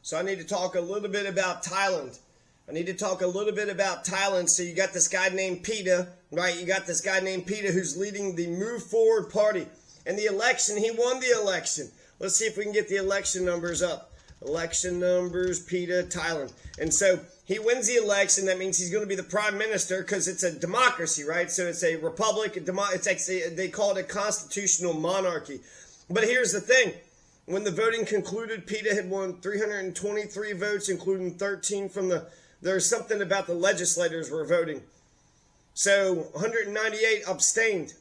So I need to talk a little bit about Thailand. So you got this guy named Pita, right? You got this guy named Pita who's leading the Move Forward Party. And the election, he won the election. Let's see if we can get the election numbers up. Election numbers, Pita, Thailand. And so he wins the election. That means he's going to be the prime minister because it's a democracy, right? So it's a republic. It's actually, they call it a constitutional monarchy. But here's the thing. When the voting concluded, Pita had won 323 votes, including 13 from there's something about the legislators were voting. So 198 abstained.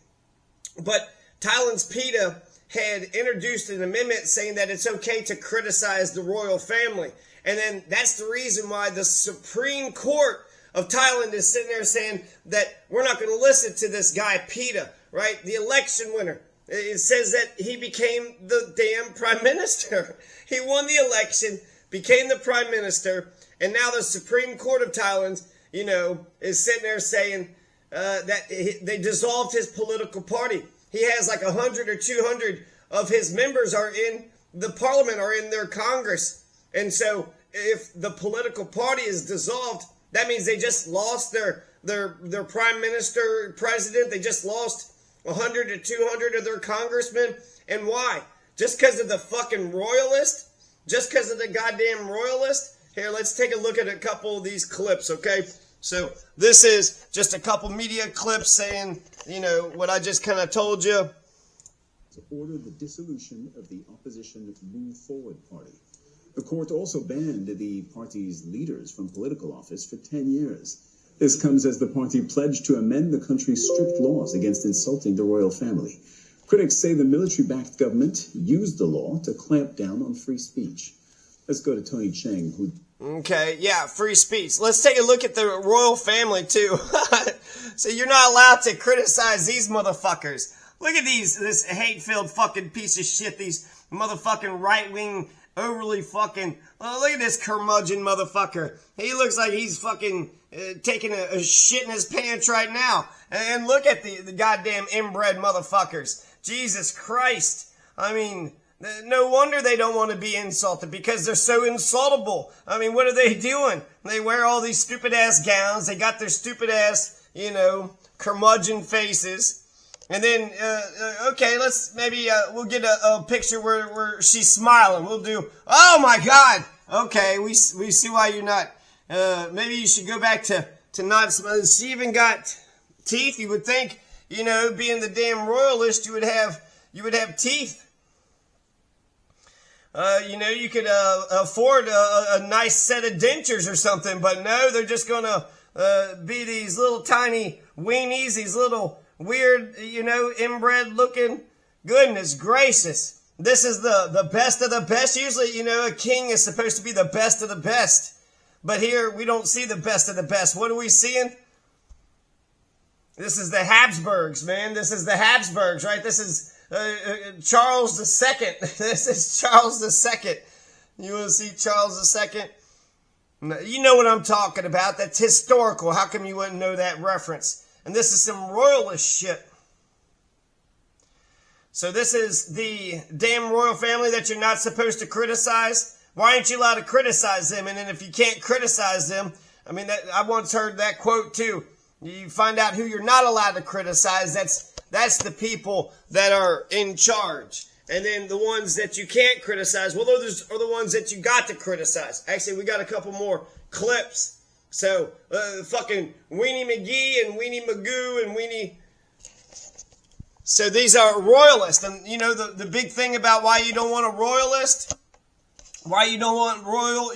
But Thailand's Pita had introduced an amendment saying that it's okay to criticize the royal family. And then that's the reason why the Supreme Court of Thailand is sitting there saying that we're not going to listen to this guy Pita, right? The election winner. It says that he became the damn prime minister. He won the election, became the prime minister, and now the Supreme Court of Thailand, is sitting there saying that they dissolved his political party. He has like 100 or 200 of his members are in the parliament, are in their Congress. And so if the political party is dissolved, that means they just lost their prime minister, president. They just lost 100 to 200 of their congressmen. And why? Just because of the fucking royalist? Just because of the goddamn royalist? Here, let's take a look at a couple of these clips, okay? So this is just a couple media clips saying, what I just kind of told you. To order the dissolution of the opposition Move Forward Party. The court also banned the party's leaders from political office for 10 years. This comes as the party pledged to amend the country's strict laws against insulting the royal family. Critics say the military-backed government used the law to clamp down on free speech. Let's go to Tony Cheng, who... Okay, yeah, free speech. Let's take a look at the royal family, too. So you're not allowed to criticize these motherfuckers. Look at this hate-filled fucking piece of shit, these motherfucking right-wing, overly fucking... look at this curmudgeon motherfucker. He looks like he's fucking taking a shit in his pants right now. And look at the goddamn inbred motherfuckers. Jesus Christ. I mean... No wonder they don't want to be insulted because they're so insultable. I mean, what are they doing? They wear all these stupid ass gowns. They got their stupid ass, curmudgeon faces. And then, okay, let's maybe, we'll get a picture where she's smiling. We'll do, oh my God. Okay, we see why you're not, maybe you should go back to not smiling. She even got teeth. You would think, being the damn royalist, you would have teeth. You could afford a nice set of dentures or something, but no, they're just gonna be these little tiny weenies, these little weird, inbred looking. Goodness gracious. This is the best of the best. Usually, a king is supposed to be the best of the best. But here, we don't see the best of the best. What are we seeing? This is the Habsburgs, man. This is the Habsburgs, right? This is... Charles II. This is Charles II. You want to see Charles II? You know what I'm talking about. That's historical. How come you wouldn't know that reference? And this is some royalist shit. So this is the damn royal family that you're not supposed to criticize. Why aren't you allowed to criticize them? And then if you can't criticize them, I once heard that quote too. You find out who you're not allowed to criticize. That's the people that are in charge. And then the ones that you can't criticize, well, those are the ones that you got to criticize. Actually, we got a couple more clips. So, fucking Weenie McGee and Weenie Magoo and Weenie... So these are royalists. And, the big thing about why you don't want a royalist, why you don't want royal,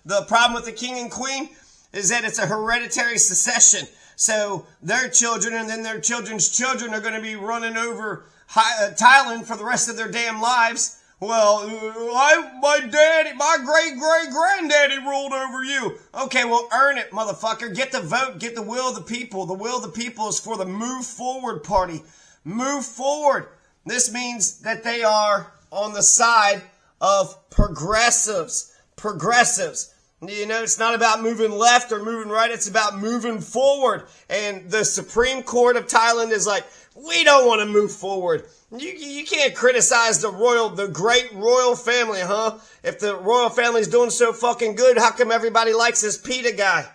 the problem with the king and queen is that it's a hereditary succession. So their children and then their children's children are going to be running over Thailand for the rest of their damn lives. Well, my great-great-granddaddy ruled over you. Okay, well, earn it, motherfucker. Get the vote. Get the will of the people. The will of the people is for the Move Forward Party. Move forward. This means that they are on the side of progressives. Progressives. You know, it's not about moving left or moving right. It's about moving forward. And the Supreme Court of Thailand is like, we don't want to move forward. You can't criticize the great royal family, huh? If the royal family's doing so fucking good, how come everybody likes this Pita guy?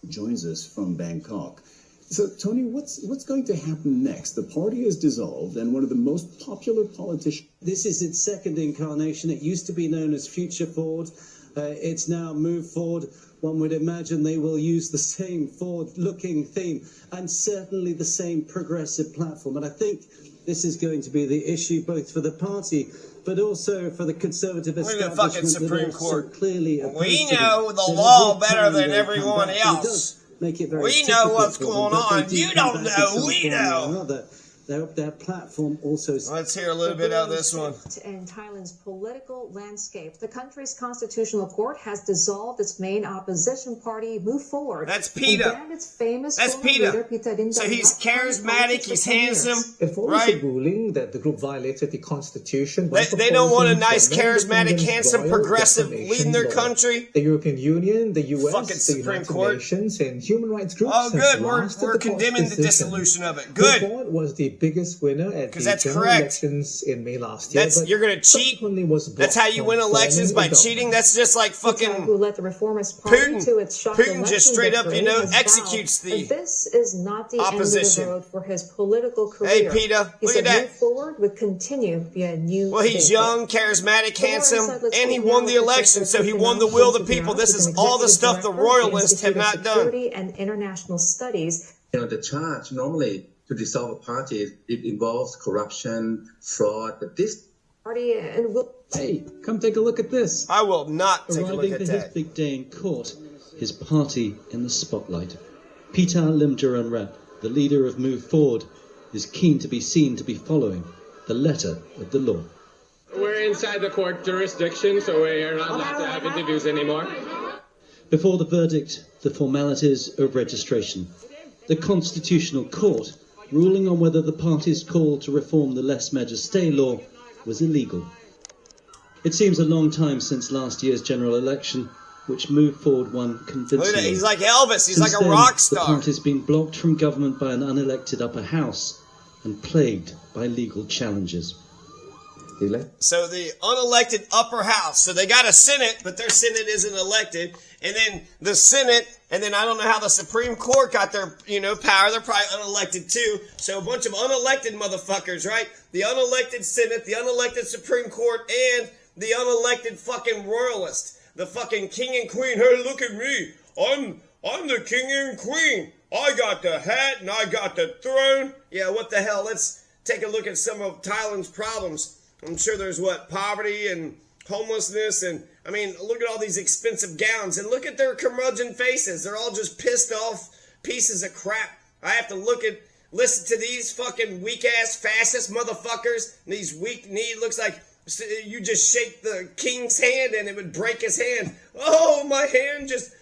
Joins us from Bangkok. So, Tony, what's going to happen next? The party is dissolved, and one of the most popular politicians... This is its second incarnation. It used to be known as Future Forward. It's now Move Forward. One would imagine they will use the same forward-looking theme and certainly the same progressive platform. And I think this is going to be the issue both for the party but also for the conservative establishment. Look at the fucking Supreme Court. Clearly we know the law better than everyone else. Make it very we know what's going on. You don't know. We know. Their platform also... Let's hear a little bit of this one. In Thailand's political landscape, the country's constitutional court has dissolved its main opposition party, Move Forward. That's Pita. Its famous That's Pita. So he's charismatic, he's handsome, right? Ruling that the group violated the constitution. They don't want a nice, charismatic, handsome, progressive leading their country. The European Union, the US, fucking the Supreme United Court. Nations, and human rights groups. Oh, good. We're condemning the dissolution of it. Good. Ford was the biggest winner at the general elections in May last year. You're going to cheat. That's how you win elections, by cheating. That's just like fucking who let the Reformist Party Putin. To its shock Putin just straight up, executes the this is not the opposition. End of the road for his political career. Hey, Pita, look at that. Move Forward would continue via new. Well, he's young, charismatic, handsome, and he won the election, so he won the will of the people. This is all the stuff the royalists have not done. And international studies. The charge normally to dissolve a party, it involves corruption, fraud, but this party and will. Hey, come take a look at this. I will not take a look at for that. his big day in court, his party in the spotlight. Pita Limjaroenrat, the leader of Move Forward, is keen to be seen to be following the letter of the law. We're inside the court jurisdiction, so we are not allowed to have interviews anymore. Before the verdict, the formalities of registration. The Constitutional Court ruling on whether the party's call to reform the Lèse Majesté law was illegal. It seems a long time since last year's general election, which Move Forward won convincingly. He's like Elvis. He's Since like a then, rock star. The party's been blocked from government by an unelected upper house and plagued by legal challenges. So the unelected upper house. So they got a Senate, but their Senate isn't elected. And then the Senate, and then I don't know how the Supreme Court got their, power. They're probably unelected too. So a bunch of unelected motherfuckers, right? The unelected Senate, the unelected Supreme Court, and the unelected fucking royalist. The fucking king and queen. Hey, look at me. I'm the king and queen. I got the hat and I got the throne. Yeah, what the hell? Let's take a look at some of Thailand's problems. I'm sure there's poverty and homelessness, and look at all these expensive gowns, and look at their curmudgeon faces. They're all just pissed off pieces of crap. I have to listen to these fucking weak-ass fascist motherfuckers, these weak-kneed, looks like you just shake the king's hand and it would break his hand. Oh, my hand just...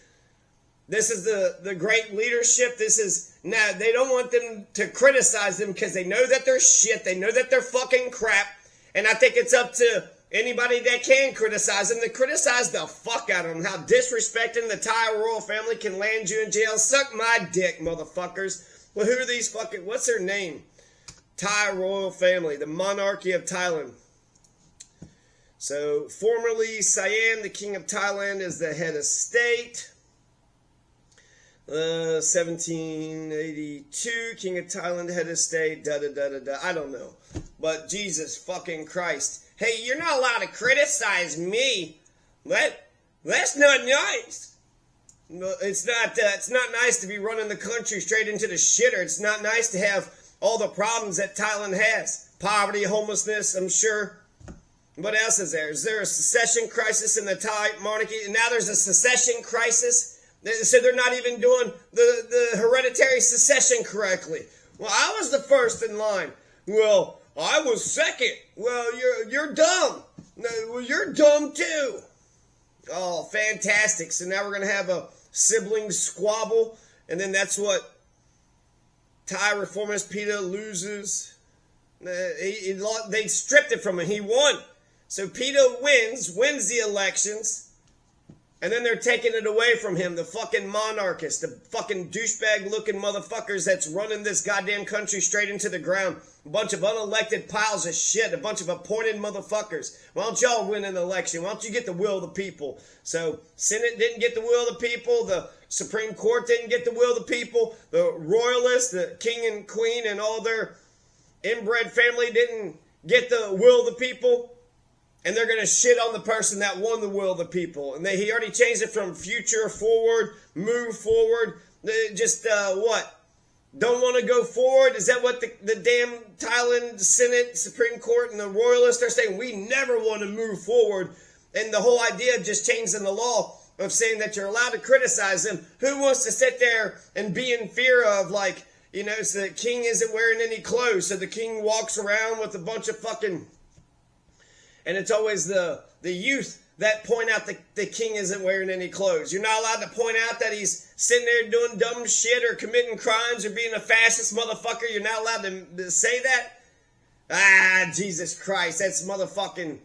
This is the great leadership. Now, they don't want them to criticize them because they know that they're shit. They know that they're fucking crap. And I think it's up to anybody that can criticize them to criticize the fuck out of them. How disrespecting the Thai royal family can land you in jail. Suck my dick, motherfuckers. Well, who are these fucking... What's their name? Thai royal family. The monarchy of Thailand. So, formerly Siam, the king of Thailand, is the head of state. 1782, king of Thailand, head of state, da-da-da-da-da. I don't know. But Jesus fucking Christ. Hey, you're not allowed to criticize me. That's not nice. It's not nice to be running the country straight into the shitter. It's not nice to have all the problems that Thailand has. Poverty, homelessness, I'm sure. What else is there? Is there a secession crisis in the Thai monarchy? And now there's a secession crisis? So they're not even doing the hereditary succession correctly. Well, I was the first in line. Well, I was second. Well, you're dumb. Well, you're dumb too. Oh, fantastic. So now we're going to have a sibling squabble. And then that's what Thai reformist Pita loses. They stripped it from him. He won. So Pita wins the elections. And then they're taking it away from him, the fucking monarchist, the fucking douchebag looking motherfuckers that's running this goddamn country straight into the ground. A bunch of unelected piles of shit, a bunch of appointed motherfuckers. Why don't y'all win an election? Why don't you get the will of the people? So, Senate didn't get the will of the people, the Supreme Court didn't get the will of the people, the royalists, the king and queen and all their inbred family didn't get the will of the people. And they're going to shit on the person that won the will of the people. And he already changed it from future forward, move forward. Just, what? Don't want to go forward? Is that what the damn Thailand Senate, Supreme Court, and the royalists are saying? We never want to move forward. And the whole idea of just changing the law of saying that you're allowed to criticize them. Who wants to sit there and be in fear of, like, you know, so the king isn't wearing any clothes. So the king walks around with a bunch of fucking... And it's always the youth that point out the king isn't wearing any clothes. You're not allowed to point out that he's sitting there doing dumb shit or committing crimes or being a fascist motherfucker. You're not allowed to say that? Ah, Jesus Christ. That's motherfucking...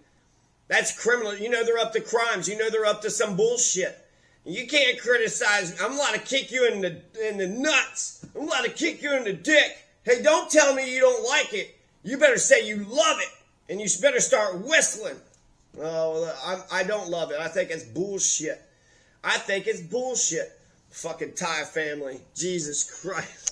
That's criminal. You know they're up to crimes. You know they're up to some bullshit. You can't criticize... I'm allowed to kick you in the nuts. I'm allowed to kick you in the dick. Hey, don't tell me you don't like it. You better say you love it. And you better start whistling. Oh, I don't love it. I think it's bullshit. I think it's bullshit. Fucking Thai family. Jesus Christ.